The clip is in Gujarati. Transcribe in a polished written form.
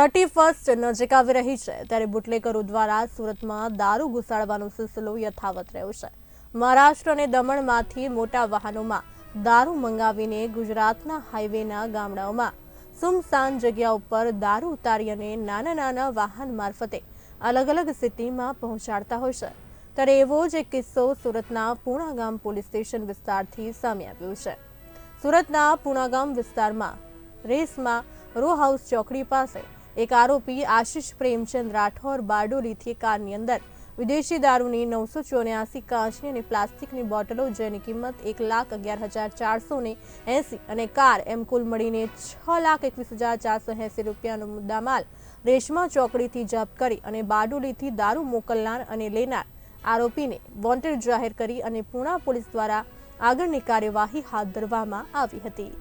31 નજીક આવી રહી છે ત્યારે બુટલેગરો દ્વારા સુરતમાં દારૂ ઘુસાડવાનો સિલસિલો યથાવત રહ્યો છે। મહારાષ્ટ્ર અને દમણમાંથી મોટા વાહનોમાં દારૂ મંગાવીને ગુજરાતના હાઈવેના ગામડાઓમાં સુમસાન જગ્યા ઉપર દારૂ ઉતારી અને નાના વાહન મારફતે અલગ અલગ સિટીમાં પહોંચાડતા હોય છે। ત્યારે એવો જ એક કિસ્સો સુરતના પૂણાગામ પોલીસ સ્ટેશન વિસ્તારથી સામે આવ્યો છે। સુરતના પૂણાગામ વિસ્તારમાં રેસમાં રો હાઉસ ચોકડી પાસે એક આરોપી આશિષ પ્રેમચંદ રાઠોર બારડોલીથી કારની અંદર વિદેશી દારૂની 984 કાચની અને પ્લાસ્ટિકની બોટલો જેની કિંમત 1,11,480 અને કાર એમ કુલ મળીને 6,21,480 રૂપિયાનો મુદ્દામાલ રેશમા ચોકડીથી જપ્ત કરી અને બારડોલીથી દારૂ મોકલનાર અને લેનાર આરોપીને વોન્ટેડ જાહેર કરી અને પૂણા પોલીસ દ્વારા આગળની કાર્યવાહી હાથ ધરવામાં આવી હતી।